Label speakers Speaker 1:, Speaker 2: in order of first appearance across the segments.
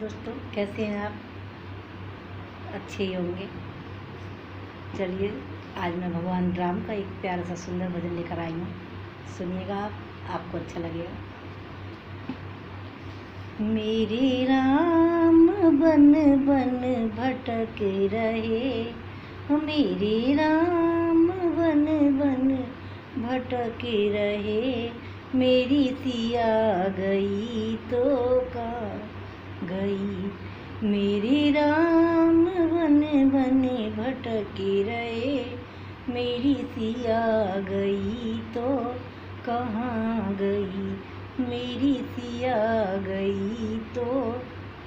Speaker 1: दोस्तों, कैसे हैं आप? अच्छे ही होंगे। चलिए, आज मैं भगवान राम का एक प्यारा सा सुंदर भजन लेकर आई हूँ। सुनिएगा आप, आपको अच्छा लगेगा। मेरे राम बन बन भटक रहे, मेरे राम बन बन भटक रहे, मेरी सिया गई तो कहाँ गई। मेरे राम बन बन भटक रहे, मेरी सिया गई तो कहाँ गई। मेरी सिया गई तो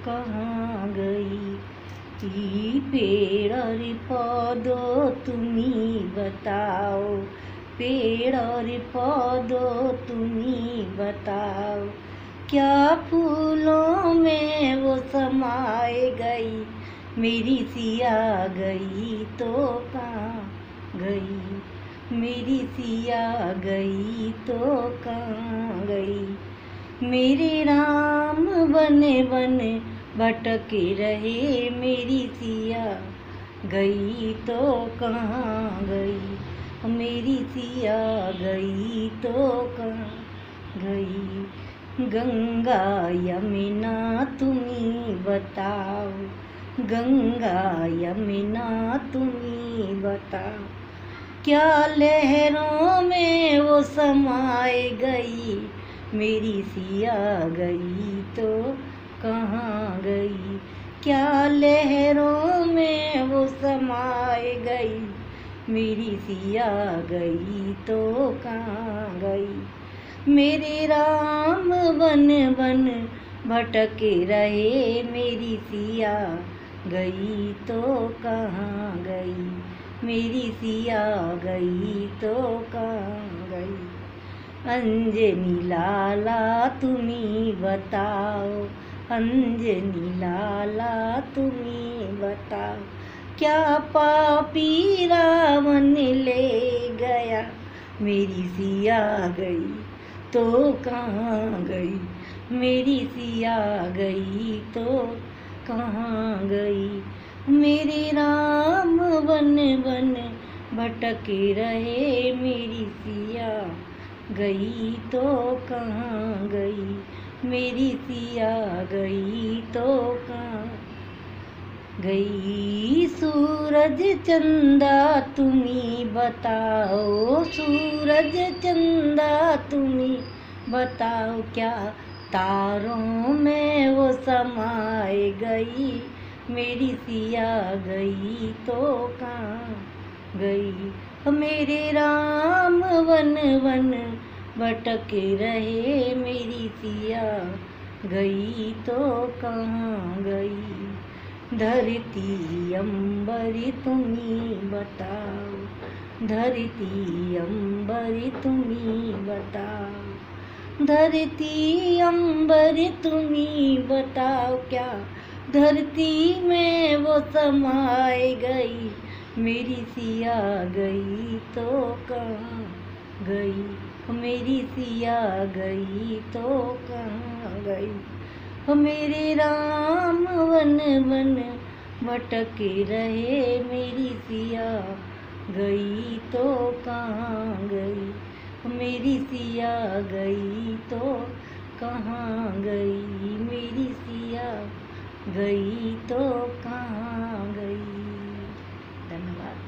Speaker 1: कहाँ गई। ई पेड़ और पौधो तुम्ही बताओ, पेड़ और पौधो तुम्ही बताओ, क्या फूलों में वो समाए गई। मेरी सिया गई तो कहाँ गई। मेरी सिया गई तो कहाँ गई। मेरे राम बने बने भटके रहे, मेरी सिया गई तो कहाँ गई। मेरी सिया गई तो कहाँ गई। गंगा यमुना तुम्ही बताओ, गंगा यमुना तुम्ही बताओ, क्या लहरों में वो समाए गई। मेरी सिया गई तो कहाँ गई। क्या लहरों में वो समाए गई, मेरी सिया गई तो कहाँ गई। मेरे राम बन बन भटके रहे, मेरी सिया गई तो कहाँ गई। मेरी सिया गई तो कहाँ गई। अंजनी लाला तुम्ही बताओ, अंजनी लाला तुम्ही बताओ, क्या पापी रावण ले गया। मेरी सिया गई तो कहाँ गई। मेरी सिया गई तो कहाँ गई। मेरे राम बन बन भटके रहे, मेरी सिया गई तो कहाँ गई। मेरी सिया गई तो कहाँ गई। सूरज चंदा तुम्ही बताओ, सूरज चंदा तुम्ही बताओ, क्या तारों में वो समाए गई। मेरी सिया गई तो कहाँ गई। मेरे राम वन वन भटके रहे, मेरी सिया गई तो कहाँ गई। धरती अंबरी तुम्ही बताओ, धरती अंबरी तुम्ही बताओ, धरती अंबरी तुम्ही बताओ, क्या धरती में वो समाए गई। मेरी सिया गई तो कहाँ गई। मेरी सिया गई तो कहाँ गई। मेरे राम वन वन भटके रहे, मेरी सिया गई तो कहाँ गई। मेरी सिया गई तो कहाँ गई। मेरी सिया गई तो कहाँ गई। धन्यवाद।